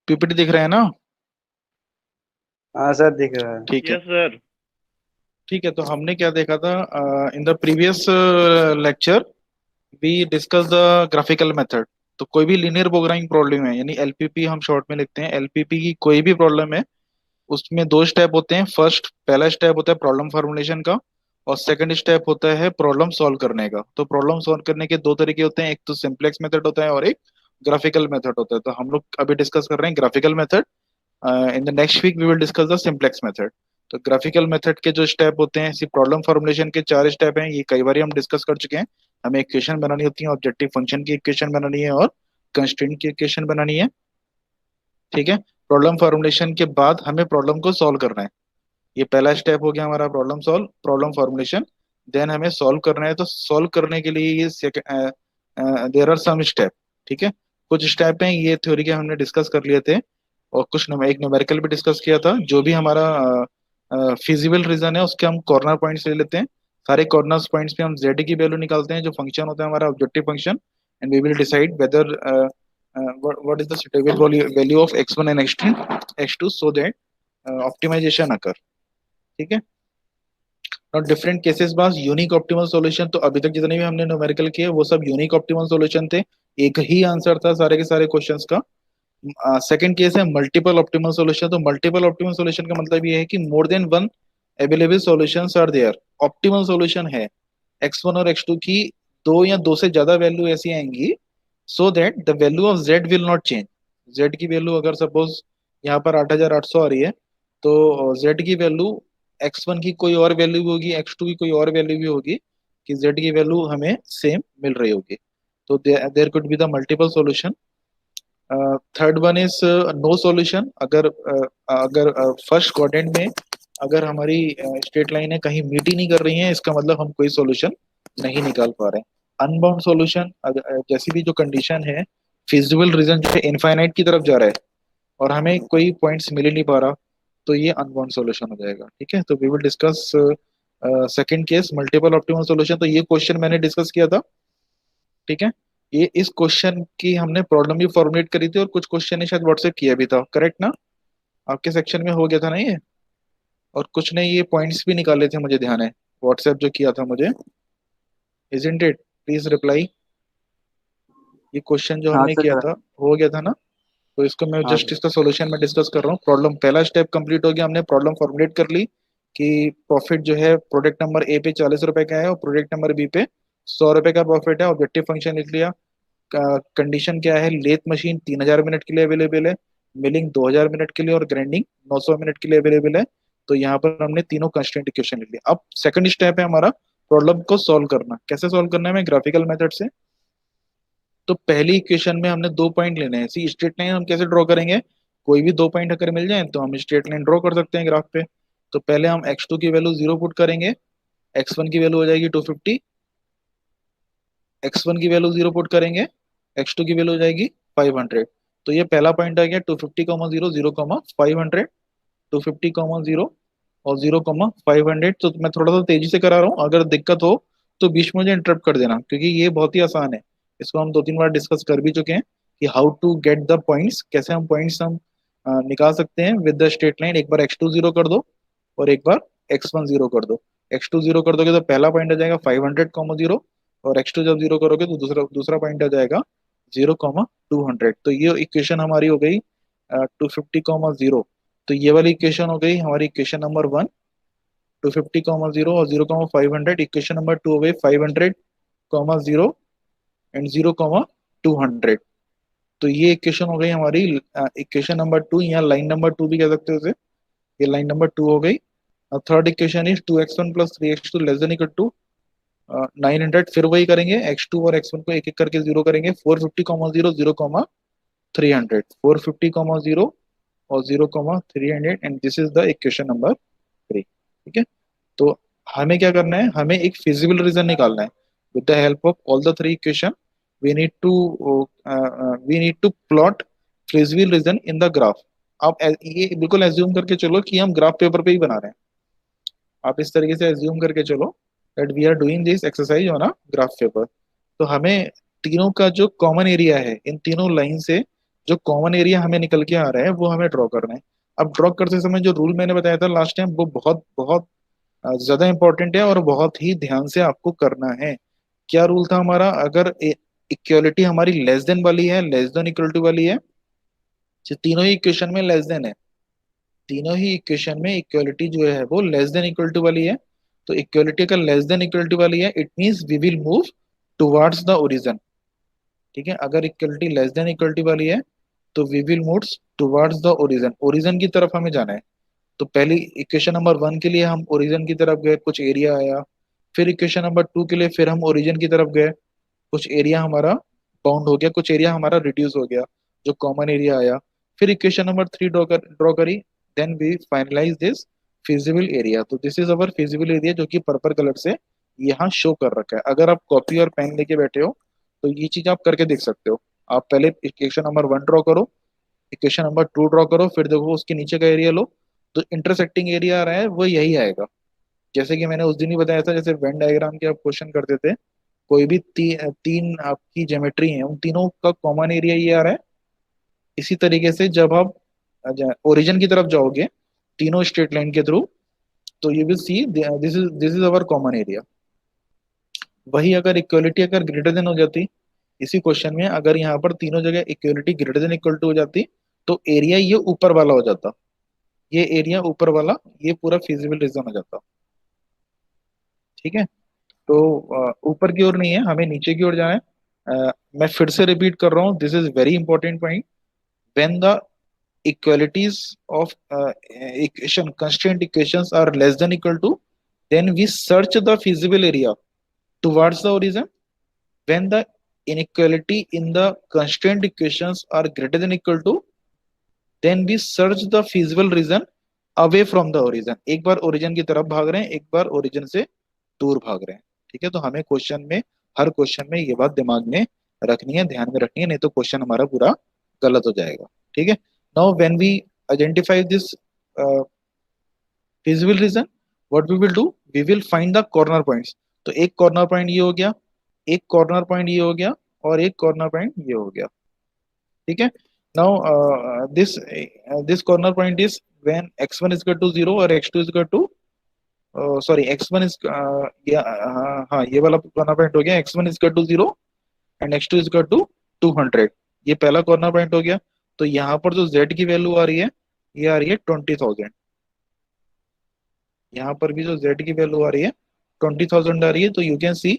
PPT दिख रहा है ना? हाँ सर, दिख रहा है। ठीक है। Yes sir. ठीक है, तो हमने क्या देखा था in the previous lecture? We discuss the graphical method. तो कोई भी लीनियर प्रोग्रामिंग प्रॉब्लम है, यानी एलपीपी हम शॉर्ट में लिखते हैं, एलपीपी की कोई भी प्रॉब्लम है, उसमें दो स्टेप होते हैं। फर्स्ट, पहला स्टेप होता है प्रॉब्लम फॉर्मुलेशन का, और सेकंड स्टेप होता है प्रॉब्लम सॉल्व करने का। तो प्रॉब्लम सॉल्व करने के दो तरीके होते हैं, एक तो सिंपलेक्स मेथड होता है और एक ग्राफिकल मेथड होता है। तो हम लोग अभी डिस्कस कर रहे हैं graphical method. In the next week we will discuss the simplex method. तो ग्राफिकल मेथड के जो स्टेप होते हैं, सिर्फ प्रॉब्लम फॉर्मुलेशन के चार स्टेप हैं, ये कई बार हम डिस्कस कर चुके हैं। हमें इक्वेशन बनानी होती है, ऑब्जेक्टिव फंक्शन की इक्वेशन बनानी है और कंस्ट्रेंट की इक्वेशन बनानी है। ठीक है। प्रॉब्लम फॉर्मुलेशन के बाद हमें प्रॉब्लम को सॉल्व करना है। ये पहला स्टेप हो गया हमारा, problem solve, problem formulation. Then हमें सॉल्व करना है, तो सॉल्व करने के लिए ये देर आर सम स्टेप। ठीक है। कुछ स्टेप हैं, ये थ्योरी के हमने डिस्कस कर लिए थे, और कुछ एक न्यूमेरिकल भी डिस्कस किया था। जो भी हमारा फिजिबल रीजन है, उसके हम कॉर्नर पॉइंट्स ले लेते हैं। सारे कॉर्नर पॉइंट्स पे हम जेड की वैल्यू निकालते हैं, जो फंक्शन होता है हमारा objective function. And we will decide whether what is the suitable value of x1 and x2 so that optimization occur. ठीक है। और डिफरेंट केसेस पास यूनिक ऑप्टिमल सॉल्यूशन, तो अभी तक जितने भी हमने न्यूमेरिकल किए वो सब यूनिक ऑप्टिमल सॉल्यूशन थे। एक ही आंसर था सारे के सारे क्वेश्चंस का। सेकंड केस है मल्टीपल ऑप्टिमल सॉल्यूशन। तो मल्टीपल ऑप्टिमल सॉल्यूशन का मतलब ये है कि more than one available solutions are there. Optimal solution है, x1 और x2 की दो या दो से ज्यादा वैल्यू ऐसी आएंगी, so that the value of z will not change. z की वैल्यू अगर सपोज यहाँ पर 8800 आ रही है, तो z की वैल्यू x1 की कोई और वैल्यू भी होगी, x2 की कोई और वैल्यू भी होगी, कि z की वैल्यू हमें सेम मिल रही होगी। तो there could be the multiple solution. Third one is no solution. अगर फर्स्ट क्वाड्रेंट में अगर हमारी स्ट्रेट लाइन है कहीं मीट ही नहीं कर रही है, इसका मतलब हम कोई सॉल्यूशन नहीं निकाल पा रहे हैं। अनबाउंड सॉल्यूशन, जैसी भी जो कंडीशन है, फिजिबल रीजन जो है इनफाइनाइट की तरफ जा रहा है और हमें कोई पॉइंट्स मिल ही नहीं पा रहा, तो ये अनबाउंड सॉल्यूशन हो जाएगा। ठीक है। तो we will discuss second case, multiple optimal solution. तो ये क्वेश्चन मैंने डिस्कस किया था। ठीक है। ये इस क्वेश्चन की हमने प्रॉब्लम भी फॉर्मुलेट करी थी, और कुछ क्वेश्चन ने शायद व्हाट्सएप किया भी था, करेक्ट ना? आपके सेक्शन में हो गया था ना ये? और कुछ ने ये पॉइंट्स भी निकाले थे, मुझे ध्यान है, व्हाट्सएप जो किया था मुझे। Isn't it? Please reply. ये क्वेश्चन जो हाँ हमने किया सर। था, हो गया था ना? तो इसको मैं हाँ जस्ट सर। इसका सॉल्यूशन में डिस्कस कर रहा हूँ। प्रॉब्लम पहला स्टेप कंप्लीट हो गया, हमने प्रॉब्लम फॉर्मुलेट कर ली कि प्रॉफिट जो है प्रोडक्ट नंबर ए पे 40 रुपए का है और प्रोडक्ट नंबर बी पे 100 रुपए का प्रॉफिट है। ऑब्जेक्टिव फंक्शन लिख लिया। कंडीशन क्या है, लेथ मशीन 3000 मिनट के लिए अवेलेबल है, मिलिंग 2000 मिनट के लिए, और ग्राइंडिंग 900 मिनट के लिए अवेलेबल है। तो यहाँ पर हमने तीनों कंस्ट्रेंट इक्वेशन लिख लिया। अब सेकंड स्टेप है हमारा प्रॉब्लम को सॉल्व करना। कैसे सॉल्व करना है हमें? ग्राफिकल मेथड से। तो पहली इक्वेशन में हमने दो पॉइंट लेने हैं। सी स्ट्रेट लाइन हम कैसे ड्रॉ करेंगे? कोई भी दो पॉइंट अगर मिल जाए तो हम स्ट्रेट लाइन ड्रॉ कर सकते हैं ग्राफ पे। तो पहले हम x2 की वैल्यू 0 पुट करेंगे, x1 की वैल्यू हो जाएगी 250। x1 की वैल्यू 0 पुट करेंगे, x2 की वैल्यू हो जाएगी 500। तो ये पहला पॉइंट आ गया, 250, 0, 250, और 0, 500। तो मैं थोड़ा सा तेजी से करा रहा हूँ, अगर दिक्कत हो तो बीच में मुझे इंटरप्ट कर देना, क्योंकि ये बहुत ही आसान है। इसको हम दो तीन बार डिस्कस कर भी चुके हैं कि how to get the points, कैसे हम पॉइंट्स निकाल सकते हैं विद द स्ट्रेट लाइन। एक बार x2 जीरो कर दो और एक बार x1 जीरो कर दो। x2 जीरो कर दोगे तो पहला पॉइंट आ जाएगा 500, 0, और x2 जब जीरो करोगे तो दूसरा दूसरा पॉइंट आ जाएगा 0, 200। तो ये इक्वेशन हमारी हो गई 250, 0। तो ये वाली इक्वेशन हो गई हमारी इक्वेशन नंबर वन, 250, 0 और 0, 500। इक्वेशन नंबर टू हो गई 500, 0 एंड 0, 200। तो ये इक्वेशन हो गई हमारी इक्वेशन नंबर टू, या लाइन नंबर टू भी कह सकते हो इसे। ये लाइन नंबर टू हो गई। Third equation is 2x1 plus 3x2 less than equal to 900। फिर वही करेंगे, x2 और x1 को एक एक करके जीरो करेंगे। 450, 0, 0, 300। 450, 0 और 0, 300, and this is the equation number three. ठीक है। तो हमें क्या करना है, हमें एक फिजिबल रीजन निकालना है। With the help of all the three equation we need to we need to plot feasible region in the graph. आप ये बिल्कुल एज्यूम करके चलो कि हम ग्राफ पेपर पे ही बना रहे हैं। आप इस तरीके से एज्यूम करके चलो that we are doing this exercise on a graph paper. तो हमें तीनों का जो कॉमन एरिया है, इन तीनों लाइन से जो कॉमन एरिया हमें निकल के आ रहा है वो हमें ड्रॉ करना है। अब ड्रॉ करते समय जो रूल मैंने बताया था लास्ट टाइम, वो बहुत बहुत ज्यादा इंपॉर्टेंट है और बहुत ही ध्यान से आपको करना है। क्या रूल था हमारा? अगर इक्वलिटी हमारी लेस देन वाली है, लेस देन इक्वल टू वाली है, जो तीनों ही इक्वेशन में लेस देन है, तीनों ही इक्वेशन में इक्वलिटी जो है वो लेस देन इक्वल टू वाली है, तो इक्वलिटी अगर लेस देन इक्वल टू वाली है it means we will move towards the origin. ठीक है, अगर इक्वलिटी लेस देन इक्वलिटी वाली है तो we will move towards the origin, origin की तरफ हमें जाना है। तो पहली इक्वेशन नंबर 1 के लिए हम ओरिजिन की तरफ गए, कुछ एरिया आया। फिर इक्वेशन नंबर 2 के लिए फिर हम ओरिजिन की तरफ गए, कुछ एरिया हमारा बाउंड हो गया, कुछ एरिया हमारा रिड्यूस हो गया, जो कॉमन एरिया आया। फिर इक्वेशन नंबर 3 ड्रॉ करी, then we finalize this feasible area. तो this is our feasible area जो कि पर्पल कलर से यहाँ शो कर रखा है। अगर आप कॉपी और पेन लेके बैठे हो तो ये चीज आप करके देख सकते हो। आप पहले इक्वेशन नंबर 1 ड्रॉ करो, इक्वेशन नंबर 2 ड्रॉ करो, फिर देखो उसके नीचे का एरिया लो, तो इंटरसेक्टिंग एरिया आ रहा है वो यही आएगा। जैसे कि मैंने उस दिन ही बताया था, जैसे वेन डायग्राम के आप क्वेश्चन करते थे, कोई भी तीन आपकी ज्योमेट्री है, उन तीनों का कॉमन एरिया ये आ रहा है। इसी तरीके से जब आप ओरिजिन की तरफ जाओगे तीनों स्ट्रेट लाइन के थ्रू, तो you will see this is our common area. वही अगर इक्वलिटी अगर ग्रेटर देन हो जाती, इसी क्वेश्चन में अगर यहाँ पर तीनों जगह equality greater than equal to हो जाती, तो एरिया ये ऊपर वाला हो जाता, ये एरिया ऊपर वाला, ये पूरा फिजिबल रीजन हो जाता। ठीक है, तो ऊपर की ओर नहीं है, हमें नीचे की ओर जाना है। मैं फिर से रिपीट कर रहा हूँ, this is very important point. When the equalities of equation constraint equations are less than equal to, then we search the feasible area towards the origin. When the inequality in the constraint equations are greater than equal to, then we search the feasible region away from the origin। एक बार origin की तरफ भाग रहे हैं, एक बार origin से दूर भाग रहे हैं। ठीक है, तो हमें क्वेश्चन में, हर क्वेश्चन में ये बात दिमाग में रखनी है, ध्यान में रखनी है, नहीं तो क्वेश्चन हमारा पूरा गलत हो जाएगा। ठीक है, now when we identify this feasible region, what we will do, we will find the corner points. तो एक कॉर्नर पॉइंट ये हो गया, एक कॉर्नर पॉइंट ये हो गया, और एक कॉर्नर पॉइंट ये हो गया। ठीक है, now this corner point is when x1 is equal to 0 और x2 is equal to, sorry x1 is, हाँ ये वाला कॉर्नर पॉइंट हो गया, x1 is equal to 0 and x2 is equal to 200। ये पहला कॉर्नर पॉइंट हो गया। तो यहाँ पर जो z की वैल्यू आ रही है, ये आ रही है 20,000। यहाँ पर भी जो z की वैल्यू आ रही है 20,000 आ रही है। तो यू कैन सी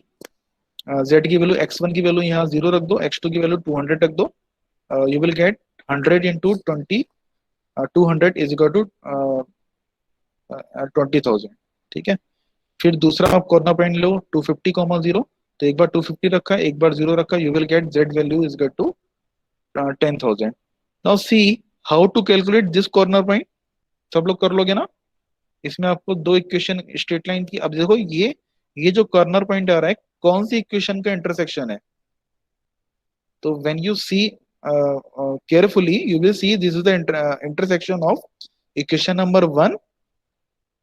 z की वैल्यू, x1 की वैल्यू यहाँ 0 रख दो, x2 की वैल्यू 200 रख दो, you will get 100 into 20, 200 is equal to 20,000। ठीक है, फिर दूसरा आप कॉर्नर पॉइंट लो 250,0, तो एक बार 250 रखा, एक बार 0 रखा, you will get z value is equal to 10,000। Now see how to calculate this corner point. सब लोग कर लोगे ना? इसमें आपको दो इक्वेशन स्ट्रेट लाइन की, अब देखो ये जो कॉर्नर पॉइंट आ रहा है कौन सी इक्वेशन का इंटरसेक्शन है। तो when you see carefully you will see this is the intersection of equation number 1,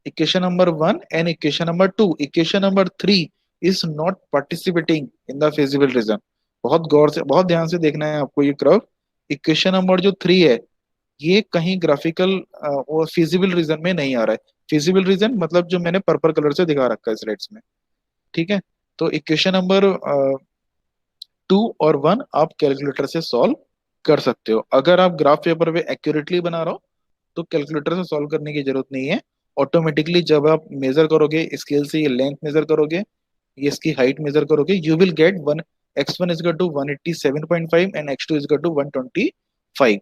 equation number 1 and equation number 2। Equation number 3 is not participating in the feasible region. बहुत गौर से, बहुत ध्यान से देखना है आपको ये कर्व। इक्वेशन नंबर जो 3 है ये कहीं ग्राफिकल और फिजिबल रीजन में नहीं आ रहा है। फिजिबल रीजन मतलब जो मैंने पर्पल कलर से दिखा रखा है स्लाइड्स में। ठीक है, तो इक्वेशन नंबर 2 और 1 आप कैलकुलेटर से सॉल्व कर सकते हो। अगर आप ग्राफ पेपर पे एक्यूरेटली बना रहे हो तो कैलकुलेटर से सॉल्व करने की जरूरत नहीं है। ऑटोमेटिकली जब आप मेजर करोगे स्केल से, ये लेंथ मेजर करोगे, ये इसकी हाइट मेजर करोगे, you will get one, x1 is equal to 187.5 and x2 is equal to 125।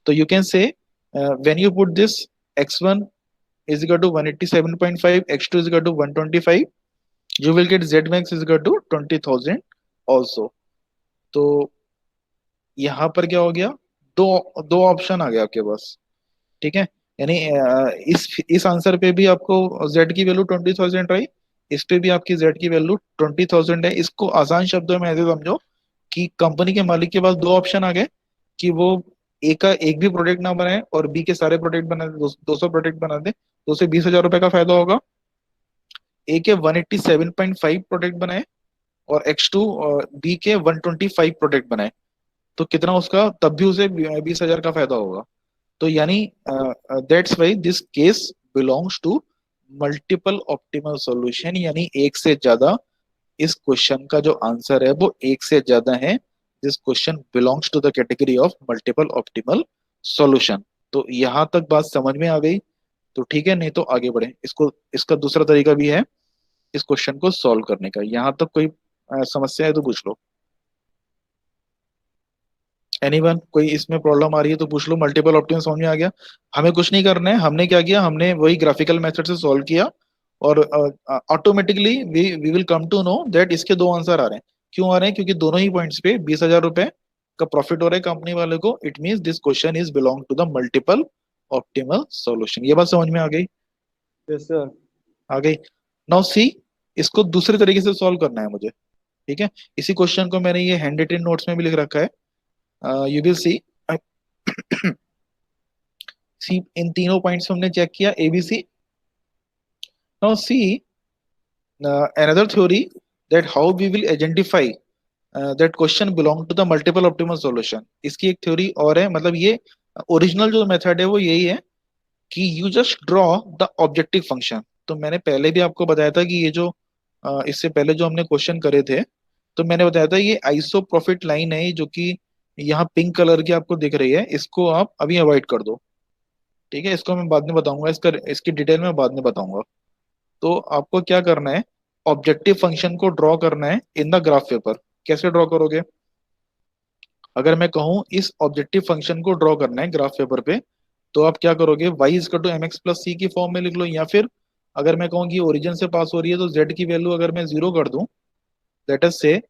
तो you can say when you put this x1 is equal to 187.5, x2 is equal to 125, you will get z max is equal to 20,000 also। तो यहाँ पर क्या हो गया, दो दो option आ गया आपके पास। ठीक है, यानी इस आंसर पे भी आपको z की वैल्यू 20,000 आई, इस पे भी आपकी z की वैल्यू 20,000 है। इसको आसान शब्दों में ऐसे समझो कि कंपनी के मालिक के पास दो ऑप्शन आ गए कि वो ए का एक भी प्रोडक्ट ना बनाए और बी के सारे प्रोडक्ट बना दे, 200 प्रोडक्ट बना दे, तो उसे 20,000 रुपए का फायदा होगा। ए के 187.5 प्रोडक्ट बनाए और x2 बी के 125 प्रोडक्ट बनाए, तो कितना उसका, तब भी उसे 20,000 का फायदा होगा। तो यानी that's why this case belongs to multiple optimal solution, यानी एक से ज्यादा, इस क्वेश्चन का जो आंसर है वो एक से ज्यादा है। This question belongs to the category of multiple optimal solution. तो यहां तक बात समझ में आ गई? तो ठीक है, नहीं तो आगे बढ़े। इसको, इसका दूसरा तरीका भी है इस क्वेश्चन को सॉल्व करने का। यहां तक कोई समस्या है तो पूछ लो। एनीवन, कोई इसमें प्रॉब्लम आ रही है तो पूछ लो। मल्टीपल ऑप्टिमल समझ में आ गया? हमें कुछ नहीं करना है, हमने क्या किया, हमने वही ग्राफिकल मेथड से सॉल्व किया और automatically we we will come to know that इसके दो आंसर आ रहे हैं। क्यों आ रहे हैं? क्योंकि दोनों ही पॉइंट्स पे 20,000 रुपए का प्रॉफिट हो रहा है कंपनी वाले को। It means this question is belong to the multiple optimal solution. ये बात समझ में आ गई? Yes sir. आ गई। नाउ सी, इसको दूसरे तरीके से सॉल्व करना है मुझे। ठीक है, इसी क्वेश्चन को मैंने ये हैंड रिटन नोट्स में भी लिख रखा है, यू विल सी। सी, इन तीनों पॉइंट्स हमने चेक किया, ABC. Now see another theory that how we will identify that question belong to the multiple optimal solution। इसकी एक थ्योरी और है, मतलब ये ओरिजिनल जो मेथड है वो यही है कि you just draw the objective function. तो मैंने पहले भी आपको बताया था कि ये जो इससे पहले जो हमने क्वेश्चन करे थे, तो मैंने बताया था ये आइसो प्रॉफिट लाइन है जो कि यहाँ पिंक कलर की आपको दिख रही है, इसको आप अभी अवॉइड कर दो। ठीक है, इसको मैं बाद में बताऊंगा, इसका इसकी डिटेल में बाद में बताऊंगा। तो आपको क्या करना है, ऑब्जेक्टिव फंक्शन को ड्रॉ करना है इन द ग्राफ पेपर। कैसे ड्रॉ करोगे? अगर मैं कहूँ इस ऑब्जेक्टिव फंक्शन को ड्रॉ करना है ग्राफ पेपर पे, तो आप क्या करोगे, Y is to M X plus C की फॉर्म में लिख लो, या फिर अगर मैं कहूँ कि ओरिजिन से पास हो रही है तो जेड की वैल्यू अगर मैं जीरो कर दूं, late us say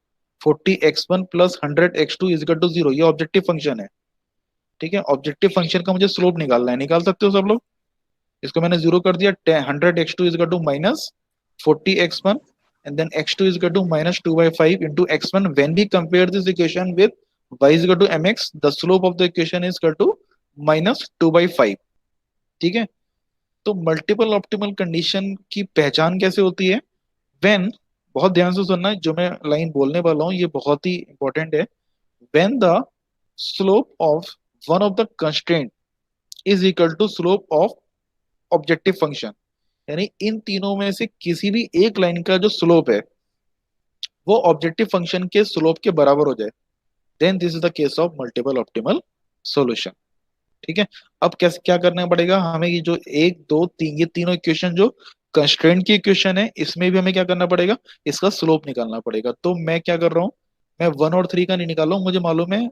40x1 plus 100x2 is to zero, ये ऑब्जेक्टिव फंक्शन है। ठीक है, ऑब्जेक्टिव फंक्शन का मुझे स्लोप निकालना है, निकाल सकते हो सब लोग? इसको मैंने जीरो कर दिया, 100x2 is to minus 40x1 and then x2 is equal to minus 2 by 5 into x1। when we compare this equation with y is equal to mx, the slope of the equation is equal to minus 2 by 5। ठीक है, तो multiple optimal condition की पहचान कैसे होती है? when, बहुत ध्यान से सुनना है, जो मैं लाइन बोलने वाला हूँ ये बहुत ही इंपॉर्टेंट है। when the slope of one of the constraint is equal to slope of objective function, यानी इन तीनों में से किसी भी एक लाइन का जो स्लोप है वो ऑब्जेक्टिव फंक्शन के स्लोप के बराबर हो जाए, then this is the case of multiple optimal solution. ठीक है, अब कैसे, क्या करना पड़ेगा हमें, ये जो एक दो तीन, ये तीनों इक्वेशन जो कंस्ट्रेंट की इक्वेशन है, इसमें भी हमें क्या करना पड़ेगा, इसका स्लोप निकालना पड़ेगा। तो मैं क्या कर रहा हूँ, मैं 1 और 3 का नहीं निकाल रहा हूँ, मुझे मालूम है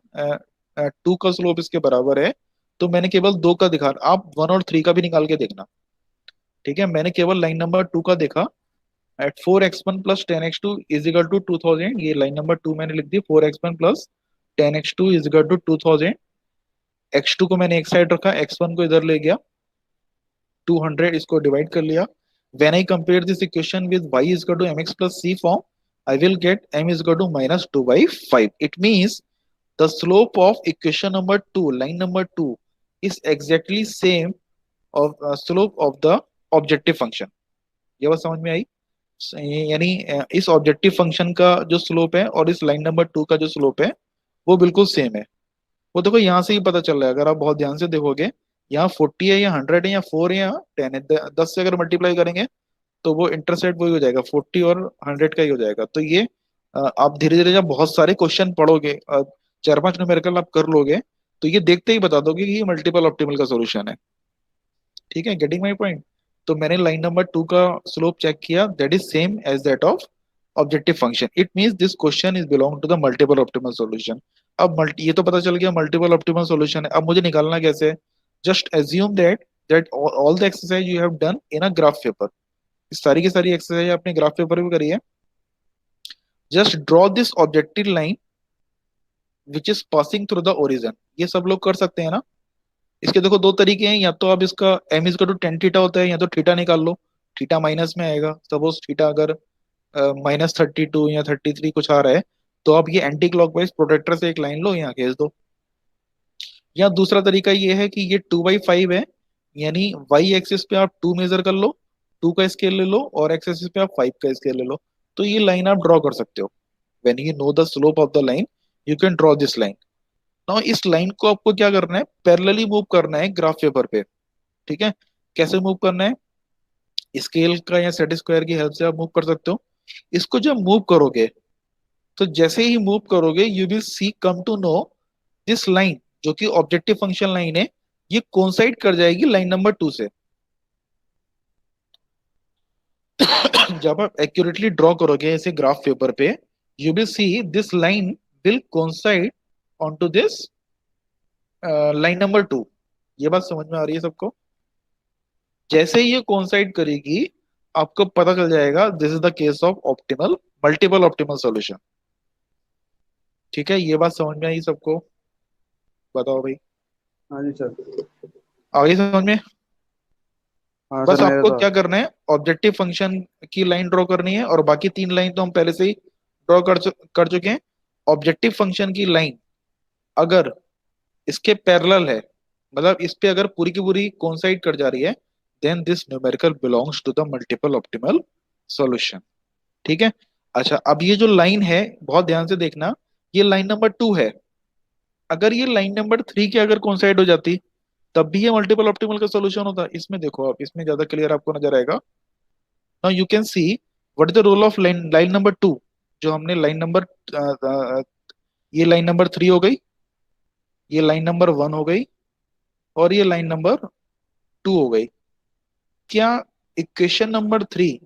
2 का स्लोप इसके बराबर है, तो मैंने केवल 2 का दिखा, आप 1 और 3 का भी निकाल के देखना। ठीक है, मैंने केवल लाइन नंबर 2 का देखा, at 4x1 plus 10x2 is equal to 2000, ये लाइन नंबर 2 मैंने लिख दी, 4x1 plus 10x2 is equal to 2000। x2 को मैंने एक साइड रखा, x1 को इधर ले गया, 200 इसको डिवाइड कर लिया। When I compare this equation with y is equal to mx plus c form, I will get m is equal to minus 2 by 5। It means the slope of equation number 2, line number 2 is exactly same of slope of the objective function. ये बात समझ में आई? यानी इस objective function का जो slope है और इस लाइन नंबर 2 का जो स्लोप है वो बिल्कुल सेम है। वो देखो यहाँ से ही पता चल रहा है, अगर आप बहुत ध्यान से देखोगे, यहाँ 40 है या 100 है या 4 है या 10 है, 10 से अगर मल्टीप्लाई करेंगे तो वो इंटरसेप्ट वही हो जाएगा, 40 और 100 का ही हो जाएगा। तो ये आप धीरे धीरे जब बहुत सारे क्वेश्चन पढ़ोगे, 4-5 न्यूमेरिकल आप कर लोगे, तो ये देखते ही बता दोगे कि ये मल्टीपल ऑप्टिमल का सोल्यूशन है। ठीक है, गेटिंग माई पॉइंट? तो मैंने लाइन नंबर 2 का स्लोप चेक किया, that is same as that of objective function. It means this question is belong to the multiple optimal solution. अब मल्टी, ये तो पता चल गया मल्टीपल ऑप्टिमल सॉल्यूशन है। अब मुझे निकालना कैसे है? Just assume that all the exercise you have done in a graph paper, सारी की सारी एक्सरसाइज आपने ग्राफ पेपर में करी है। Just draw this objective line which is passing through the origin. ये सब लोग कर सकते हैं ना? इसके देखो दो तरीके हैं, या तो आप इसका m is to tan theta होता है, या तो थीटा निकाल लो, थीटा माइनस में आएगा। सपोज थीटा अगर -32 या 33 कुछ आ रहा है, तो आप ये एंटी क्लॉकवाइज प्रोटेक्टर से एक लाइन लो, यहाँ खींच दो। या दूसरा तरीका ये है कि ये 2/5 है, यानी वाई एक्सिस पे आप 2 मेजर कर लो, 2 का स्केल ले लो, और एक्स एक्सिस पे आप 5 का स्केल ले लो, तो ये लाइन आप ड्रॉ कर सकते हो। When you know the slope of the line, you can draw this line. Now इस लाइन को आपको क्या करना है, पैरेलली मूव करना है ग्राफ पेपर पे। ठीक है, कैसे मूव करना है, स्केल का या सेट स्क्वायर की हेल्प से आप मूव कर सकते हो। इसको जब मूव करोगे, तो जैसे ही मूव करोगे you will see come to know this line, जो कि ऑब्जेक्टिव फंक्शन लाइन है, ये कोइंसाइड कर जाएगी लाइन नंबर 2 से। जब आप एक्यूरेटली ड्रॉ करोगे ऐसे ग्राफ पेपर पे, you will see this line will coincide on to this line number 2। ये बात समझ में आ रही है सबको? जैसे ही ये कोइंसाइड करेगी, आपको पता चल जाएगा this is the case of optimal, multiple optimal solution. ठीक है, ये बात समझ में आई सबको? बताओ भाई, हाँ जी सर। आ गई समझ में? हाँ सर बस मेरे आपको तो। क्या करना है, ऑब्जेक्टिव फंक्शन की लाइन ड्रॉ करनी है, और बाकी 3 लाइन तो हम पहले से ही ड्रॉ कर चुके हैं। ऑब्जेक्टिव फंक्शन की लाइन अगर इसके पैरेलल है, मतलब इस पे अगर पूरी की पूरी कोइंसाइड कर जा रही है, then this numerical belongs to the multiple optimal solution. ठीक है। अच्छा, अब ये जो लाइन है, बहुत ध्यान से देखना, ये लाइन नंबर 2 है। अगर ये लाइन नंबर 3 के अगर कोइंसाइड हो जाती, तब भी ये मल्टीपल ऑप्टिमल का सॉल्यूशन होता। इसमें देखो, आप इसमें ज्यादा क्लियर आपको नजर आएगा। Now you can see what is the role of line line number 2। जो हमने लाइन नंबर, ये लाइन नंबर 3 हो गई, ये लाइन नंबर 1 हो गई, और ये लाइन नंबर 2 हो गई। क्या इक्वेशन नंबर 3,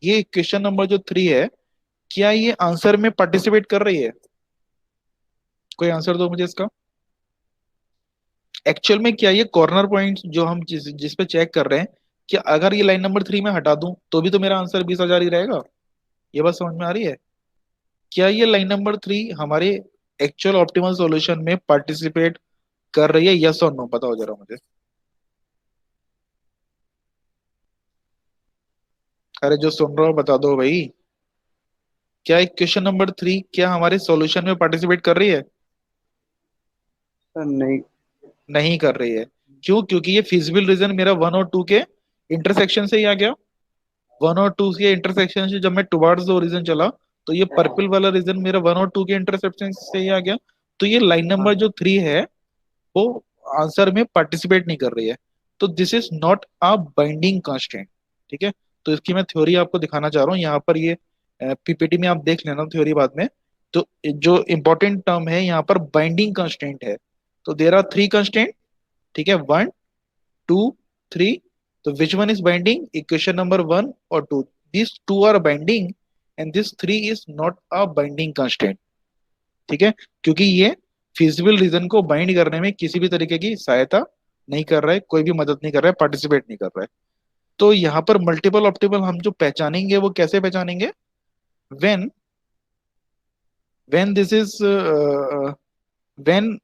ये इक्वेशन नंबर जो 3 है, क्या ये आंसर में पार्टिसिपेट कर रही है? कोई आंसर दो मुझे इसका। एक्चुअल में क्या ये कॉर्नर पॉइंट जो हम जिस पे चेक कर रहे हैं, क्या अगर ये लाइन नंबर 3 में हटा दूं तो भी तो मेरा आंसर 20,000 ही रहेगा? ये बात समझ में आ रही है? क्या ये लाइन नंबर 3 हमारे एक्चुअल ऑप्टिमल सॉल्यूशन में पार्टिसिपेट कर रही है, यस और नो? बताओ जरा मुझे। अरे जो सुन रहा हो बता दो भाई। क्या इक्वेशन नंबर 3 क्या हमारे सॉल्यूशन में पार्टिसिपेट कर रही है? सर नहीं। नहीं कर रही है। क्यों? क्योंकि ये फिजिबल रीजन मेरा 1 और 2 के इंटरसेक्शन से ही आ गया। 1 और 2 के इंटरसेक्शन से जब मैं टुवार्ड्स द ओरिजिन चला, तो ये पर्पल वाला रीजन मेरा 1 और 2 के इंटरसेक्शन से ही आ गया। तो ये लाइन हाँ नंबर जो 3 है, वो आंसर में पार्टिसिपेट नहीं कर रही है। तो this is not a binding constant. ठीक है। तो इसकी मैं थ्योरी आपको दिखाना चाह रहा हूँ यहाँ पर। ये पीपीटी में आप देख लेना थ्योरी बाद में। तो जो इंपॉर्टेंट टर्म है यहाँ पर, बाइंडिंग कांस्टेंट है। तो देर आर 3 कांस्टेंट। ठीक है, 1, 2, 3। तो which one is binding? Equation number 1 और 2, this 2 are binding, and this 3 is not a binding constant. ठीक है, क्योंकि ये फिजिबल रीजन को बाइंड करने में किसी भी तरीके की सहायता नहीं कर रहा है, कोई भी मदद नहीं कर रहा है, पार्टिसिपेट नहीं कर रहा है। तो यहाँ पर मल्टीपल ऑप्टिमल हम जो पहचानेंगे, वो कैसे पहचानेंगे? When when this is when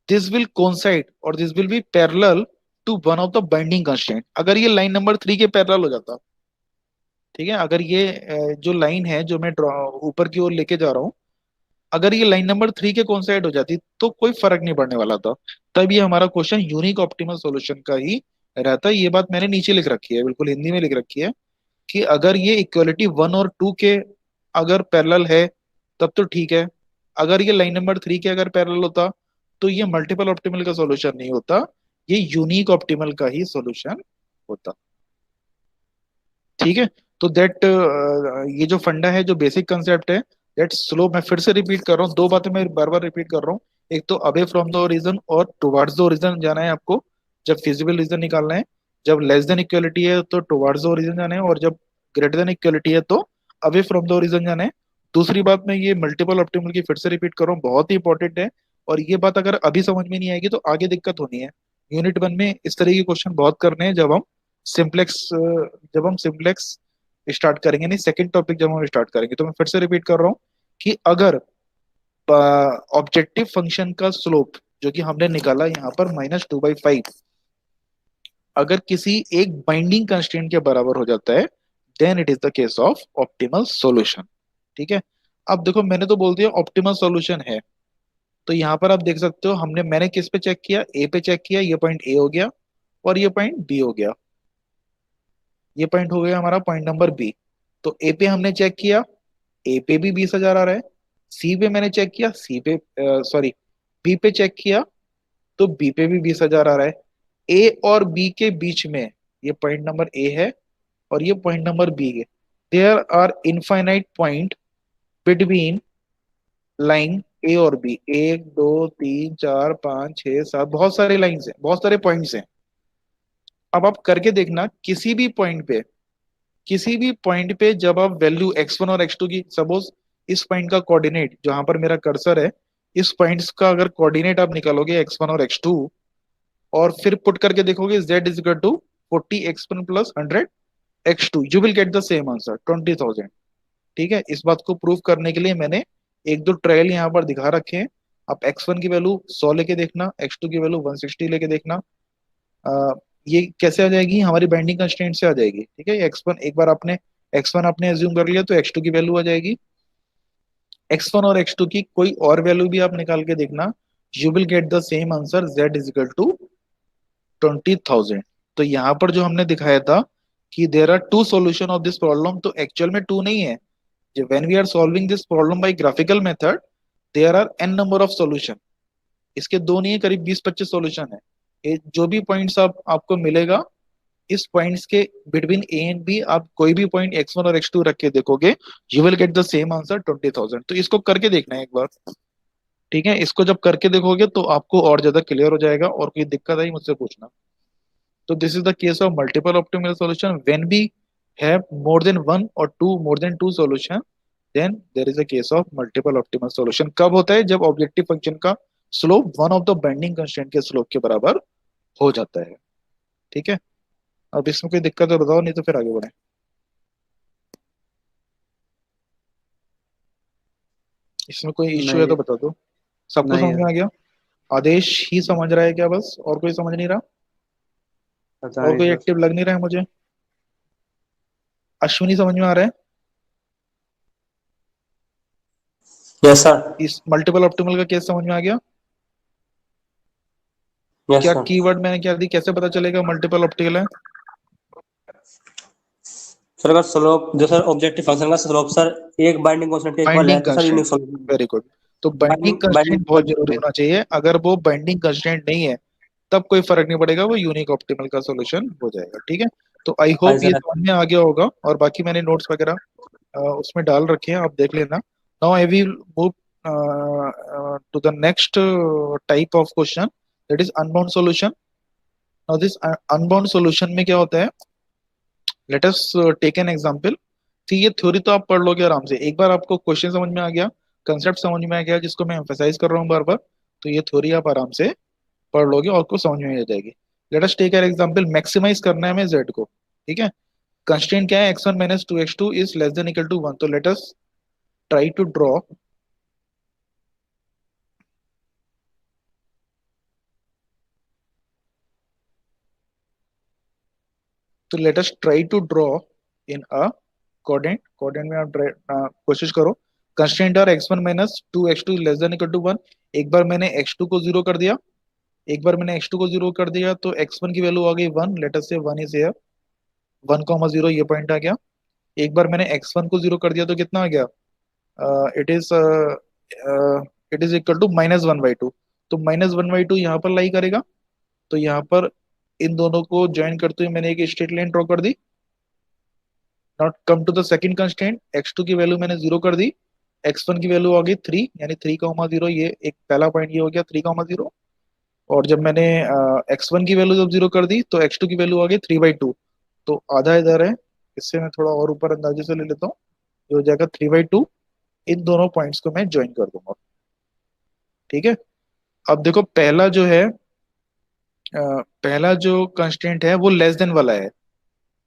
this will coincide और this will be parallel to one of the binding constraint. अगर ये लाइन नंबर 3 के पैरेलल हो जाता, ठीक है, अगर ये जो लाइन है जो मैं ड्रॉ ऊपर की ओर लेके जा रहा हूँ, अगर ये लाइन नंबर 3 के कोइंसाइड हो जाती, तो कोई फर्क नहीं पड़ने वाला था। तब ये हमारा क्वेश्चन यूनिक ऑप्टिमल सॉल्यूशन का ही रहता है। ये बात मैंने नीचे लिख रखी है, बिल्कुल हिंदी में लिख रखी है, कि अगर ये इक्वलिटी 1 और 2 के अगर पैरेलल है, तब तो ठीक है। अगर ये लाइन नंबर 3 के अगर पैरेलल होता, तो ये मल्टीपल ऑप्टिमल का सॉल्यूशन नहीं होता, ये यूनिक ऑप्टिमल का ही सॉल्यूशन होता। ठीक है। तो दैट, ये जो फंडा है, जो बेसिक कंसेप्ट है, दैट स्लो, मैं फिर से रिपीट कर रहा हूँ, 2 बातें मैं बार बार रिपीट कर रहा हूँ। एक तो अवे फ्रॉम द ओरिजन और टुवार्ड्स द ओरिजन जाना है आपको, जब फिजिबल रीजन निकालना है। जब लेस देन इक्वलिटी है तो टुवार्ड्स द ओरिजन जाना है, और जब ग्रेटर देन इक्वलिटी है तो अवे फ्रॉम द ओरिजन जाना है। दूसरी बात, मैं ये मल्टीपल ऑप्टिमल की फिर से रिपीट कर रहा हूँ, बहुत ही इंपॉर्टेंट है। और ये बात अगर अभी समझ में नहीं आएगी तो आगे दिक्कत होनी है। यूनिट 1 में इस तरह के क्वेश्चन बहुत करने हैं, जब हम सिंप्लेक्स स्टार्ट करेंगे, नहीं, सेकंड टॉपिक जब हम स्टार्ट करेंगे। तो मैं फिर से रिपीट कर रहा हूँ कि अगर ऑब्जेक्टिव फंक्शन का स्लोप जो कि हमने निकाला यहाँ पर -2/5, अगर किसी एक बाइंडिंग कंस्ट्रेंट के बराबर हो जाता है, then it is the case of optimal solution. ठीक है। अब देखो, मैंने तो बोल दिया ऑप्टिमल सॉल्यूशन है। तो यहाँ पर आप देख सकते हो, मैंने किस पे चेक किया? ए पे चेक किया। ये पॉइंट ए हो गया, और ये पॉइंट बी हो गया। ये पॉइंट हो गया हमारा पॉइंट नंबर बी। तो ए पे हमने चेक किया, ए पे भी 20,000 आ रहा है। सी पे मैंने चेक किया, सी पे, सॉरी, बी पे चेक किया तो बी पे भी 20,000 आ रहा है। ए और बी के बीच में, ये पॉइंट नंबर ए है और ये पॉइंट नंबर बी है, there are infinite point between line A और बी, 1 2 3 4 5 6 7, बहुत सारे लाइंस हैं, बहुत सारे पॉइंट्स हैं। अब आप करके देखना, किसी भी पॉइंट पे जब आप वैल्यू x1 और x2 की, सपोज इस पॉइंट का कोऑर्डिनेट जहां पर मेरा कर्सर है, इस पॉइंट्स का अगर कोऑर्डिनेट आप निकालोगे x1 और x2 और फिर पुट करके देखोगे z is equal to 40x1 plus 100x2, you will get the same answer 20,000। ठीक है, इस बात को प्रूव करने के लिए मैंने एक दो ट्रायल यहाँ पर दिखा रखे हैं। आप x1 की वैल्यू 100 लेके देखना, x2 की वैल्यू 160 लेके देखना। ये कैसे आ जाएगी, हमारी बाइंडिंग कंस्ट्रेंट से आ जाएगी। ठीक है, x1 एक बार आपने x1 आपने एज्यूम कर लिया तो x2 की वैल्यू आ जाएगी, x1 और x2 की कोई और वैल्यू भी आप निकाल के देखना, you will get the same answer z is equal to 20,000। तो यहाँ पर जो हमने दिखाया था कि there are two solution of this problem, तो एक्चुअल में टू नहीं है। When we are solving this problem by graphical method, there are n number of solution. इसके दो नहीं है, करीब 20-25 सॉल्यूशन है। ये जो भी पॉइंट्स आपको मिलेगा, इस पॉइंट्स के बिटवीन ए एंड बी आप कोई भी पॉइंट x1 और x2 रख के देखोगे, you will get the same answer 20,000। तो इसको करके देखना है एक बार। ठीक है, इसको जब करके देखोगे तो आपको और ज्यादा क्लियर हो जाएगा, और कोई दिक्कत आई मुझसे पूछना। तो this is the case of multiple optimal solution when we have more than one और two, more than two solution, then there is a case of multiple optimal solution. कब होता है, जब ऑब्जेक्टिव फंक्शन का slope one of the bending constraint के slope के बराबर हो जाता है। ठीक है, अब इसमें कोई दिक्कत है बताओ, नहीं तो फिर आगे बढ़े। इसमें कोई इश्यू है नहीं तो बता दो। सबको नहीं समझ में है। आ गया? आदेश ही समझ रहा है क्या बस, और कोई समझ नहीं रहा? पता और नहीं कोई सर। एक्टिव लग नहीं रहा है मुझे। अश्विनी समझ में आ रहा है? Yes sir. इस मल्टीपल ऑप्टिमल का केस समझ में आ गया? यस क्या सर। कीवर्ड मैंने क्या दी, कैसे पता चलेगा मल्टीपल ऑप्टिकल है? सर अगर स्लोप जो सर ऑब्जेक्टिव फंक्शन का स्लोप सर एक बाइंडिंग कांस्टेंट के इक्वल है बाइंडिंग तो sir constraint, unique solution. Very good. तो बाइंडिंग बाइंडिंग कंस्ट्रेंट बहुत जरूरी बाइंडिंग होना चाहिए, अगर वो बाइंडिंग कंस्ट्रेंट नहीं है तब कोई फर्क नहीं पड़ेगा, वो यूनिक ऑप्टिमल का सॉल्यूशन हो जाएगा। ठीक है, तो आई हाँ जी होप ये सर। समझ में आ गया होगा, और बाकी मैंने नोट्स वगैरह उसमें डाल रखे हैं, आप देख लेना। Now I will move to the next type of question, that is unbound solution. Now this unbound solution में क्या होता है, let us take an example. ठीक, ये थ्योरी तो आप पढ़ लोगे आराम से, एक बार आपको क्वेश्चन समझ में आ गया, कंसेप्ट समझ में आ गया, जिसको मैं एम्फेसाइज कर रहा हूँ बार बार, तो ये थ्योरी आप आराम से पढ़ लोगे और आपको समझ में आ जाएगी। Let us take an example, maximize करना है हमें z को। ठीक है, कंस्ट्रेंट क्या है, x1 minus two X two is less than equal to one. तो let us try to draw, तो let us try to draw in a coordinate, coordinate में आप कोशिश करो। कंस्ट्रेंट और x1 minus two X two less than equal to one. एक बार मैंने x2 को जीरो कर दिया, एक बार मैंने x2 को जीरो कर दिया तो x1 की वैल्यू आ गई वन, लेट अस से वन इज हियर, 1,0, ये पॉइंट आ गया। एक बार मैंने x1 को जीरो कर दिया तो कितना आ गया, it is it is equal to -1/2। तो -1/2 यहाँ पर लाई करेगा, तो यहाँ पर इन दोनों को ज्वाइन करते हुए मैंने एक स्ट्रेट लाइन ड्रॉ कर दी। Not come to the second constraint, x2 की वैल्यू मैंने जीरो कर दी, x1 की वैल्यू आ गई थ्री, यानी 3,0, ये एक पहला पॉइंट ये हो गया 3,0। और जब मैंने x1 की वैल्यू जब जीरो कर दी तो x2 की वैल्यू आ गई 3/2। तो आधा इधर है, इससे मैं थोड़ा और ऊपर अंदाजे से ले लेता हूँ, ये हो जाएगा 3/2। इन दोनों पॉइंट्स को मैं ज्वाइन कर दूंगा। ठीक है, अब देखो पहला जो है, पहला जो कंस्ट्रेंट है वो लेस देन वाला है।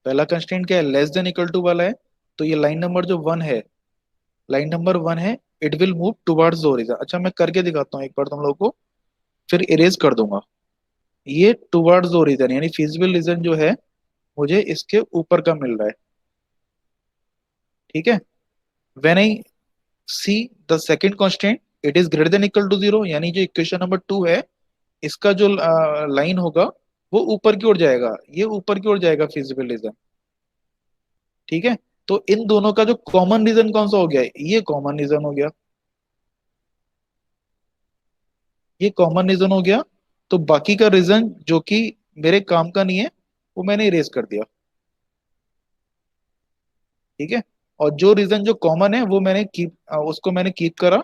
पहला कंस्ट्रेंट क्या है, लेस देन इक्वल टू वाला है। तो ये लाइन नंबर जो वन है, लाइन नंबर वन है, it will move towards the origin. अच्छा मैं करके दिखाता हूँ एक बार तुम लोग को, फिर इरेज कर दूंगा। ये टुवर्ड्स द ओरिजिन यानी फिजिबल रीजन जो है मुझे इसके ऊपर का मिल रहा है। ठीक है, when I see the second constant, it is greater than equal to zero, यानी जो इक्वेशन नंबर टू है, इसका जो लाइन होगा वो ऊपर की ओर जाएगा, ये ऊपर की ओर जाएगा फिजिबल रीजन। ठीक है, तो इन दोनों का जो कॉमन रीजन कौन सा हो गया है, ये कॉमन रीजन हो गया। ये कॉमन रीजन हो गया। तो बाकी का रीजन जो कि मेरे काम का नहीं है वो मैंने इरेज कर दिया। ठीक है। और जो रीजन जो कॉमन है वो मैंने उसको मैंने कीप करा,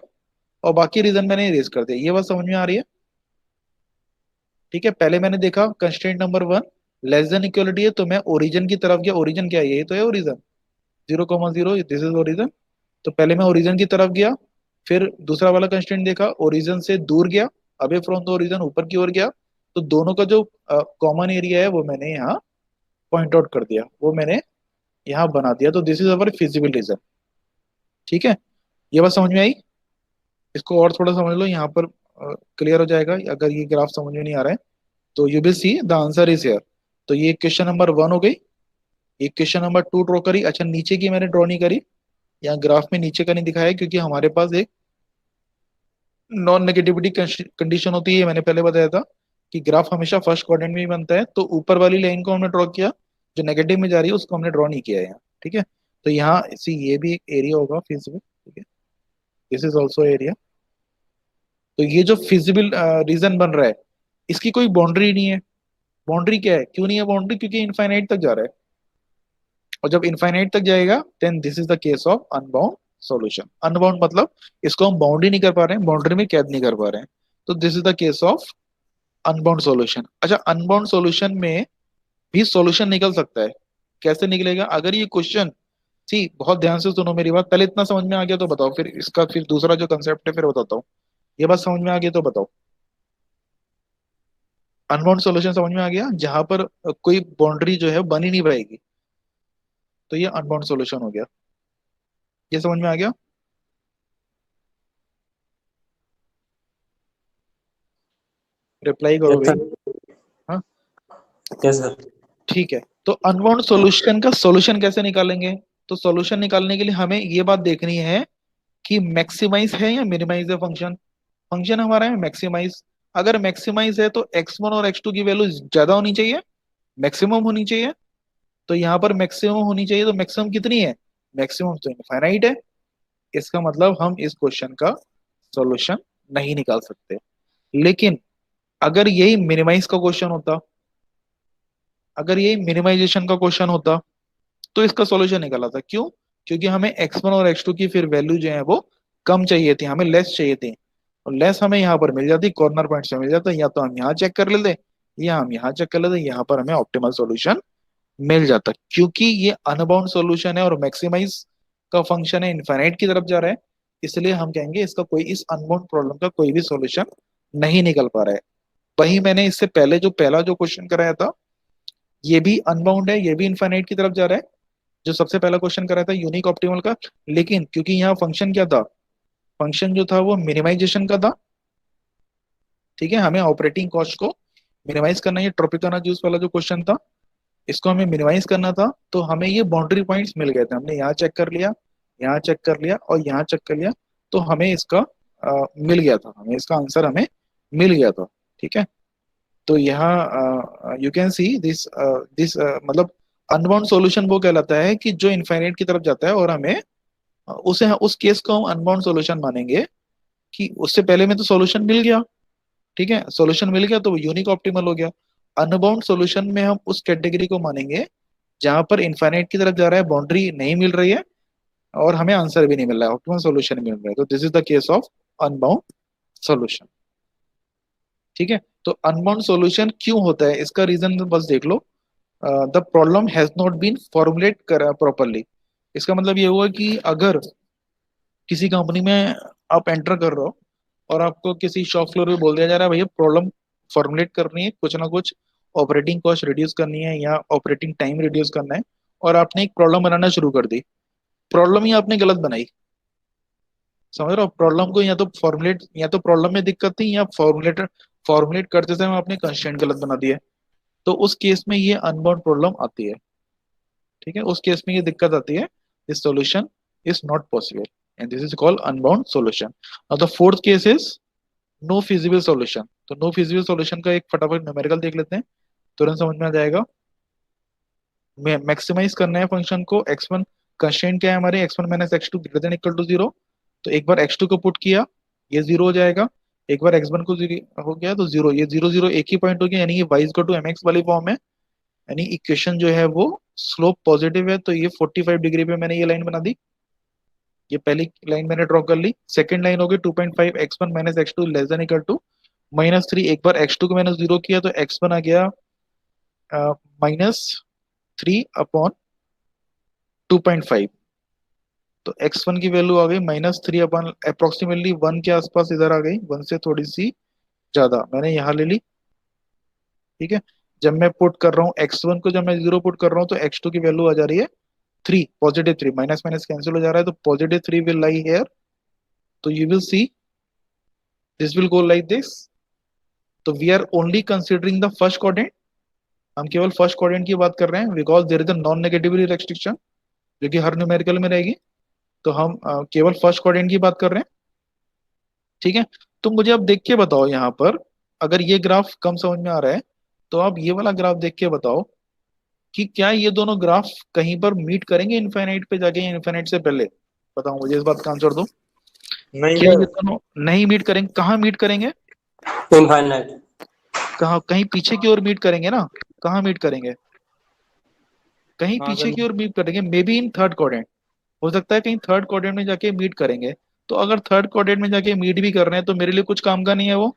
और बाकी रीजन मैंने इरेज कर दिया। ये बात समझ में आ रही है? ठीक है। पहले मैंने देखा constraint number one less than equality है, तो मैं ओरिजिन की तरफ गया। ओरिजिन क्या है? ये तो है ओरिजिन, 0,0, दिस इज ओरिजिन। तो पहले मैं ओरिजिन की तरफ गया। फिर दूसरा वाला कंस्ट्रेंट देखा, ओरिजिन से दूर गया, अवे फ्रॉम द ओरिजिन ऊपर की ओर गया। तो दोनों का जो कॉमन एरिया है वो मैंने यहाँ पॉइंट आउट कर दिया, वो मैंने यहाँ बना दिया। तो this is our feasible region. ठीक है। ये बात समझ में आई? इसको और थोड़ा समझ लो, यहाँ पर क्लियर हो जाएगा अगर ये ग्राफ समझ में नहीं आ रहा है। तो you will see the answer is here. तो ये क्वेश्चन नंबर वन हो गई। ये क्वेश्चन नंबर टू ड्रॉ करी। अच्छा, नीचे की मैंने ड्रॉ नहीं करी, यहाँ ग्राफ में नीचे का नहीं दिखाया है, क्योंकि हमारे पास एक नॉन नेगेटिविटी कंडीशन होती है। मैंने पहले बताया था कि ग्राफ हमेशा फर्स्ट क्वाड्रेंट में ही बनता है। तो ऊपर वाली लाइन को हमने ड्रॉ किया, जो नेगेटिव में जा रही है उसको हमने ड्रॉ नहीं किया है यहाँ। ठीक है। तो यहाँ सी ये भी एक एरिया होगा फिजिबल। ठीक है। This is also area. तो ये जो फिजिबल रीजन बन रहा है, इसकी कोई बाउंड्री नहीं है। बाउंड्री क्या है? क्यों नहीं है बाउंड्री? क्योंकि इनफाइनाइट तक जा रहा है। और जब इनफाइनाइट तक जाएगा then this is the case of unbound solution. Unbound मतलब इसको हम बाउंड ही नहीं कर पा रहे हैं, बाउंड्री में कैद नहीं कर पा रहे हैं। तो this is the case of unbound solution. अच्छा, अनबाउंड सॉल्यूशन में भी सॉल्यूशन निकल सकता है। कैसे निकलेगा? अगर ये क्वेश्चन, सी बहुत ध्यान से सुनो मेरी बात, पहले इतना समझ में आ गया तो बताओ, फिर इसका फिर दूसरा जो कंसेप्ट है फिर बताता हूँ। ये बात समझ में आ गई तो बताओ। अनबाउंड सॉल्यूशन समझ में आ गया जहां पर कोई बाउंड्री जो है बन ही नहीं पाएगी, तो ये अनबाउंड सॉल्यूशन हो गया। ये समझ में आ गया? रिप्लाई करो यस भाई। सर। हाँ। Yes sir. ठीक है। तो अनबाउंड सॉल्यूशन का सॉल्यूशन कैसे निकालेंगे? तो सॉल्यूशन निकालने के लिए हमें ये बात देखनी है कि मैक्सिमाइज है या मिनिमाइज है फंक्शन। फंक्शन हमारा है मैक्सिमाइज। अगर मैक्सिमाइज है तो x1 और x2 की वैल्यू ज्यादा होनी चाहिए, मैक्सिमम होनी चाहिए। तो यहाँ पर मैक्सिमम होनी चाहिए, तो मैक्सिमम कितनी है? मैक्सिमम तो इनफाइनाइट है। इसका मतलब हम इस क्वेश्चन का सॉल्यूशन नहीं निकाल सकते। लेकिन अगर यही मिनिमाइज का क्वेश्चन होता, अगर यही मिनिमाइजेशन का क्वेश्चन होता, तो इसका सॉल्यूशन निकाला था। क्यों? क्योंकि हमें x1 और x2 की फिर वैल्यू जो है वो कम चाहिए थी, हमें लेस चाहिए थी। और लेस हमें यहाँ पर मिल जाती, कॉर्नर पॉइंट से मिल जाता। या तो हम यहाँ चेक कर लेते, या हम यहाँ चेक कर लेते, यहाँ पर हमें ऑप्टिमल सॉल्यूशन मिल जाता। क्योंकि ये अनबाउंड सॉल्यूशन है और मैक्सिमाइज का फंक्शन है, इनफाइनाइट की तरफ जा रहा है, इसलिए हम कहेंगे इसका कोई, इस अनबाउंड प्रॉब्लम का कोई भी सॉल्यूशन नहीं निकल पा रहा है। वही मैंने इससे पहले जो पहला जो क्वेश्चन कराया था, ये भी अनबाउंड है, ये भी इनफाइनाइट की तरफ जा रहा है। जो सबसे पहला क्वेश्चन कराया था यूनिक ऑप्टिमल का, लेकिन क्योंकि यहाँ फंक्शन क्या था, फंक्शन जो था वो मिनिमाइजेशन का था। ठीक है। हमें ऑपरेटिंग कॉस्ट को मिनिमाइज करना, ये ट्रॉपिकाना जूस वाला जो क्वेश्चन था, इसको हमें मिनिमाइज करना था। तो हमें ये बाउंड्री पॉइंट्स मिल गए थे। हमने यहाँ चेक कर लिया, यहाँ चेक कर लिया और यहाँ चेक कर लिया। तो हमें इसका मिल गया था, हमें इसका आंसर हमें मिल गया था। ठीक है। तो यहाँ you can see this this मतलब अनबाउंड सॉल्यूशन वो कहलाता है कि जो इनफाइनाइट की तरफ जाता है, और हमें उसे, उस केस को हम अनबाउंड सॉल्यूशन मानेंगे कि उससे पहले में तो सॉल्यूशन मिल गया। ठीक है। सॉल्यूशन मिल गया तो वो यूनिक ऑप्टिमल हो गया। अनबाउंड सॉल्यूशन में हम उस कैटेगरी को मानेंगे जहां पर इनफाइनाइट की तरफ जा रहा है, बाउंड्री नहीं मिल रही है, और हमें आंसर भी नहीं मिल रहा है, ऑप्टिमल सॉल्यूशन मिल रहा है। तो this is the case of unbound solution. ठीक है। तो अनबाउंड सॉल्यूशन क्यों होता है, इसका रीजन बस देख लो। The problem has not been formulate कर प्रॉपरली। इसका मतलब ये हुआ कि अगर किसी कंपनी में आप एंटर कर रहे हो और आपको किसी शॉप फ्लोर पे बोल दिया जा रहा है भैया प्रॉब्लम फॉर्मुलेट करनी है, कुछ ना कुछ ऑपरेटिंग कॉस्ट रिड्यूस करनी है या ऑपरेटिंग टाइम रिड्यूस करना है, और आपने एक प्रॉब्लम बनाना शुरू कर दी। प्रॉब्लम ही आपने गलत बनाई। समझ रहे हो? प्रॉब्लम को या तो फॉर्मुलेट, या तो प्रॉब्लम में दिक्कत थी, या फॉर्मुलेट करते समय आपने कंस्ट्रेंट गलत बना दिया है। तो उस केस में ये अनबाउंड प्रॉब्लम आती है। ठीक है। उस केस में ये दिक्कत आती है, this solution is not possible and this is called unbound solution. Now the fourth case is no feasible solution. तो नो फिजिबल सॉल्यूशन का एक फटाफट न्यूमेरिकल देख लेते हैं, तुरंत समझ में आ जाएगा। मैक्सिमाइज करना है फंक्शन को, x1 कंस्ट्रेंट क्या है हमारे, x1 minus x2 greater than equal to 0। तो एक बार x2 को पुट किया, ये 0 हो जाएगा। एक बार x1 को 0 हो गया तो 0, ये 0 0 एक ही पॉइंट हो गया, यानी ये y इज टू mx वाली फॉर्म है, यानी इक्वेशन जो है वो स्लोप पॉजिटिव है, तो ये 45 डिग्री पे मैंने ये लाइन बना दी। ये पहली लाइन मैंने ड्रॉ कर ली। सेकंड लाइन हो गई 2.5 x1 minus x2 less than equal to -3। एक बार x2 को मैंने 0 किया तो x1 आ गया -3/2.5, तो x1 की वैल्यू आ गई -3 अपन अप्रोक्सीमेटली 1 के आसपास इधर आ गई, 1 से थोड़ी सी ज्यादा मैंने यहाँ ले ली। ठीक है, जब मैं पुट कर रहा हूँ x1 को, जब मैं 0 पुट कर रहा हूँ तो x2 की वैल्यू आ जा रही है 3, +3, माइनस माइनस कैंसिल हो जा रहा है, तो +3 विल लाई हियर। तो you will see this will go like this. तो we are only considering the first quadrant, हम केवल फर्स्ट क्वाड्रेंट की बात कर रहे हैं, because there is a non negativity restriction जो कि हर न्यूमेरिकल में रहेगी, तो हम केवल फर्स्ट क्वाड्रेंट की बात कर रहे हैं। ठीक है, तो मुझे अब देख के बताओ यहाँ पर, अगर ये ग्राफ कम समझ में आ रहा है तो आप ये वाला ग्राफ देख के बताओ कि क्या ये दोनों ग्राफ कहीं पर मीट करेंगे इनफाइनाइट पे जाके, या इनफाइनाइट से पहले। बताओ मुझे इस बात का आंसर दो। नहीं क्या ये सर। दोनों नहीं मीट करेंगे? कहाँ मीट करेंगे? इनफाइनाइट। कहाँ? कहीं पीछे की ओर मीट करेंगे ना? कहाँ मीट करेंगे? कहीं हाँ पीछे सर। की ओर मीट करेंगे, may be in third quadrant, हो सकता है कहीं थर्ड क्वाड्रेंट में जाके मीट करेंगे। तो अगर थर्ड क्वाड्रेंट में जाके मीट भी कर रहे हैं तो मेरे लिए कुछ काम का नहीं है वो,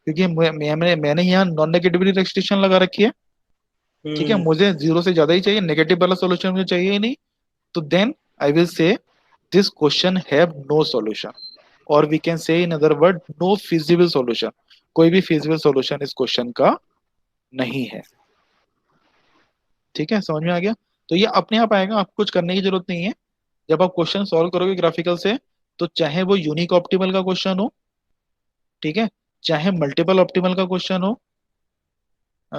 क्योंकि मैंने यहाँ नॉन नेगेटिविटी रेस्ट्रिक्शन लगा रखी है। ठीक है, हम्म। मुझे 0 से ज्यादा ही चाहिए, नेगेटिव वाला सोल्यूशन मुझे चाहिए ही नहीं। तो then I will say this question have no solution, और we can say in other word no feasible solution. कोई भी फिजिबल सॉल्यूशन इस क्वेश्चन का नहीं है। ठीक है, समझ में आ गया? तो ये अपने आप आएगा, आपको कुछ करने की जरूरत नहीं है। जब आप क्वेश्चन सॉल्व करोगे ग्राफिकल से, तो चाहे वो यूनिक ऑप्टिमल का क्वेश्चन हो, ठीक है, चाहे मल्टीपल ऑप्टिमल का क्वेश्चन हो, अ,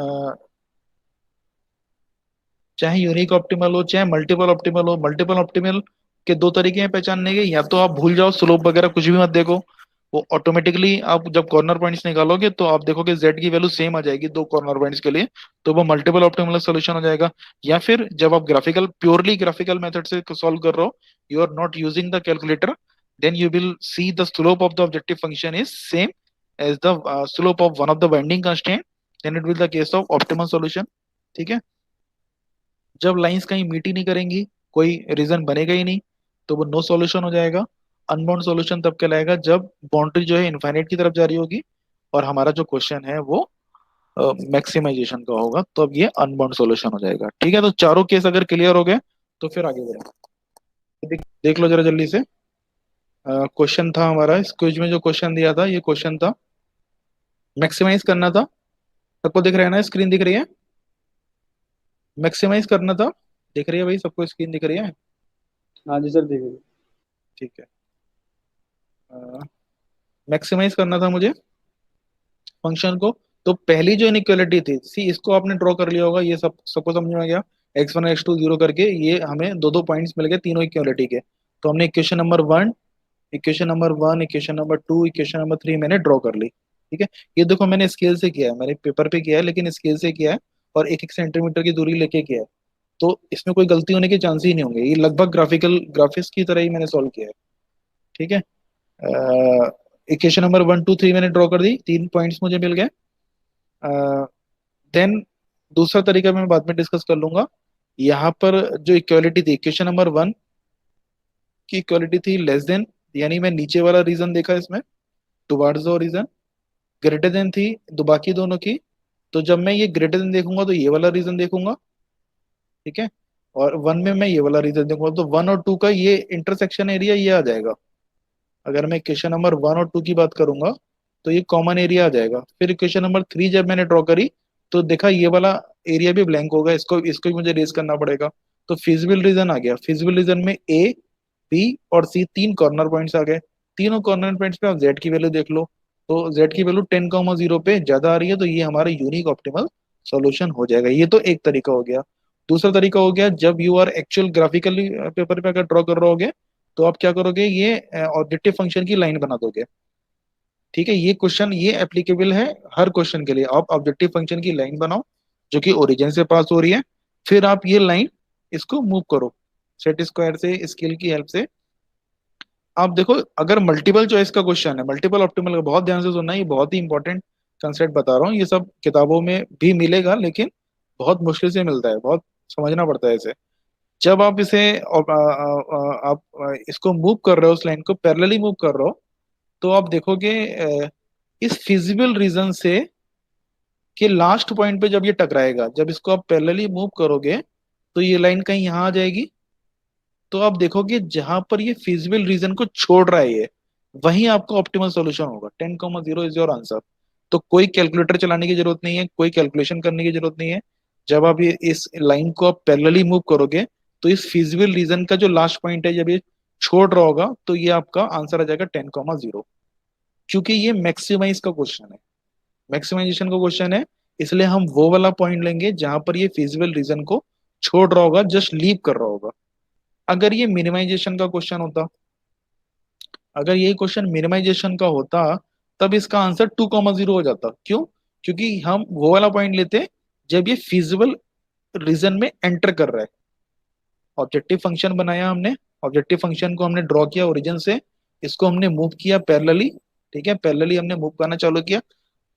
चाहे यूनिक ऑप्टिमल हो चाहे मल्टीपल ऑप्टिमल हो। मल्टीपल ऑप्टिमल के दो तरीके हैं पहचानने के, या तो आप भूल जाओ स्लोप वगैरह कुछ भी मत देखो, वो ऑटोमेटिकली आप जब कॉर्नर पॉइंट्स निकालोगे तो आप देखोगे z की वैल्यू सेम आ जाएगी दो कॉर्नर पॉइंट्स के लिए, तो वो मल्टीपल ऑप्टिमल सोल्यूशन हो जाएगा। या फिर जब आप ग्राफिकल प्योरली ग्राफिकल मेथड से सॉल्व कर रहे हो, you are not using the calculator, then you will see the slope of the objective function is same as the slope of one of the binding constraint, then it will the case of optimal solution. ठीक है, जब lines कहीं meet ही नहीं करेंगी, कोई reason बनेगा ही नहीं, तो वो नो सॉल्यूशन हो जाएगा। अनबाउंड सॉल्यूशन तब कहलाएगा जब बाउंड्री जो है इनफाइनाइट की तरफ जा रही होगी और हमारा जो क्वेश्चन है वो मैक्सिमाइजेशन का होगा, तो अब ये अनबाउंड सॉल्यूशन हो जाएगा। ठीक है, तो चारों केस अगर क्लियर हो गए तो फिर आगे बढ़े। देख लो जरा जल्दी से। क्वेश्चन था हमारा इस क्विज में, जो क्वेश्चन दिया था ये क्वेश्चन था, मैक्सिमाइज करना था। सबको दिख रहा है ना? स्क्रीन दिख रही है? मैक्सिमाइज करना था। दिख रही है भाई सबको? स्क्रीन दिख रही है? हाँ जी सर, देखिए। ठीक है, मैक्सिमाइज करना था मुझे फंक्शन को। तो पहली जो इनइक्वालिटी थी, सी इसको आपने ड्रॉ कर लिया होगा, ये सब सबको समझ में आ गया। x1 और x2 0 करके ये हमें दो दो पॉइंट्स मिल गए तीनों इक्वालिटी के, तो हमने equation number 1, equation number 1, equation number 2, equation number 3 मैंने ड्रॉ कर ली। ठीक है, ये देखो मैंने स्केल से किया है, मैंने पेपर पे किया है लेकिन स्केल से किया है, और 1 1 सेंटीमीटर की दूरी लेके किया है, तो इसमें कोई गलती होने के चांस ही नहीं होंगे, ये लगभग ग्राफिकल ग्राफिक्स की तरह ही मैंने सॉल्व किया है। ठीक है, इक्वेशन नंबर 1 2 3 मैंने ड्रॉ कर दी, 3 पॉइंट्स मुझे मिल गए। देन दूसरा तरीका मैं बाद में डिस्कस कर लूंगा। यहाँ पर जो इक्वालिटी थी इक्वेशन नंबर 1 की इक्वालिटी थी लेस देन, यानी मैं नीचे वाला रीजन देखा इसमें, towards the region. Greater than थी दो बाकी दोनों की, तो जब मैं ये ग्रेटर देन देखूंगा तो ये वाला रीजन देखूंगा। ठीक है, और 1 में मैं ये वाला रीजन देखूंगा, तो 1 और 2 का ये इंटरसेक्शन एरिया ये आ जाएगा। अगर मैं इक्वेशन नंबर 1 और 2 की बात करूंगा तो ये कॉमन एरिया आ जाएगा। फिर इक्वेशन नंबर 3 जब मैंने ड्रॉ करी तो देखा ये वाला एरिया भी ब्लैंक होगा, इसको इसको भी मुझे रेज करना पड़ेगा। तो फिजिबल रीजन आ गया, फिजिबल रीजन में ए, बी और सी तीन कॉर्नर पॉइंट्स आ गए। तीनों कॉर्नर पॉइंट्स पे आप जेड की वैल्यू देख लो, तो जेड की वैल्यू 10,0 पे ज्यादा आ रही है, तो ये हमारा यूनिक ऑप्टिमल सॉल्यूशन हो जाएगा। ये तो एक तरीका हो गया। दूसरा तरीका हो गया, जब you are actual graphically paper पे अगर ड्रॉ कर रहे होगे तो आप क्या करोगे, ये ऑब्जेक्टिव फंक्शन की लाइन बना दोगे। ठीक है, ये क्वेश्चन ये एप्लीकेबल है हर क्वेश्चन के लिए। आप ऑब्जेक्टिव फंक्शन की लाइन बनाओ जो कि ओरिजिन से पास हो रही है, फिर आप ये लाइन इसको मूव करो सेट स्क्वायर से स्केल की हेल्प से, आप देखो, अगर मल्टीपल चॉइस का क्वेश्चन है, मल्टीपल ऑप्टिमल का, बहुत ध्यान से सुनना, ये बहुत ही इंपॉर्टेंट कंसेप्ट बता रहा हूँ, ये सब किताबों में भी मिलेगा लेकिन बहुत मुश्किल से मिलता है, बहुत समझना पड़ता है इसे। जब आप इसे आप इसको मूव कर रहे हो, उस लाइन को पैरेलली मूव कर रहे हो, तो आप देखोगे इस फिजिबल रीजन से कि लास्ट पॉइंट पे जब ये टकराएगा, जब इसको आप पैरेलली मूव करोगे तो ये लाइन कहीं यहाँ आ जाएगी। तो आप देखोगे जहां पर ये फिजिबल रीजन को छोड़ रहा है ये, वहीं आपका ऑप्टिमल सॉल्यूशन होगा। 10,0 इज योर आंसर। तो कोई कैलकुलेटर चलाने की जरूरत नहीं है, कोई कैलकुलेशन करने की जरूरत नहीं है। जब आप ये इस लाइन को आप पैरेलली मूव करोगे तो इस फिजिबल रीजन का जो लास्ट पॉइंट है जब ये छोड़ रहा होगा तो ये आपका आंसर आ जाएगा 10,0। क्योंकि ये मैक्सिमाइज का क्वेश्चन है, मैक्सिमाइजेशन का क्वेश्चन है, इसलिए हम वो वाला पॉइंट लेंगे जहां पर ये फिजिबल रीजन को छोड़ रहा होगा, जस्ट लीव कर रहा होगा। अगर ये मिनिमाइजेशन का क्वेश्चन होता, अगर यही क्वेश्चन मिनिमाइजेशन का होता, तब इसका आंसर 2,0 हो जाता। क्यों? क्योंकि हम वो वाला पॉइंट लेते जब ये फिजिबल रीजन में एंटर कर रहा है। ऑब्जेक्टिव फंक्शन बनाया हमने, ऑब्जेक्टिव फंक्शन को हमने ड्रॉ किया ओरिजिन से, इसको हमने मूव किया पैरेलली, ठीक है, पैरेलली हमने मूव करना चालू किया।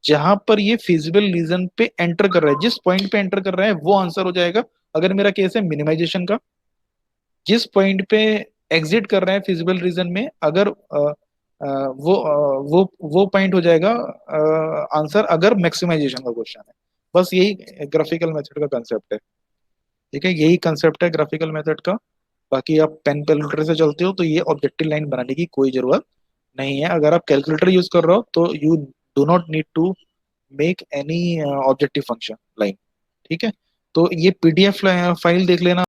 जहां पर ये फिजिबल रीजन पे एंटर कर रहा है, जिस पॉइंट पे एंटर कर रहा है वो आंसर हो जाएगा। अगर मेरा केस है मिनिमाइजेशन का, जिस पॉइंट पे एग्जिट कर रहे हैं फिजिबल रीजन में, अगर वो पॉइंट हो जाएगा आंसर, अगर मैक्सिमाइजेशन का क्वेश्चन है। बस यही ग्राफिकल मेथड का कंसेप्ट है, ठीक है, यही कंसेप्ट है ग्राफिकल मेथड का। बाकी आप पेन कैलकुलेटर से चलते हो तो ये ऑब्जेक्टिव लाइन बनाने की कोई जरूरत नहीं है। अगर आप कैलकुलेटर यूज कर रहे हो तो you do not need to make any objective function line, ठीक है। तो ये पीडीएफ फाइल देख लेना।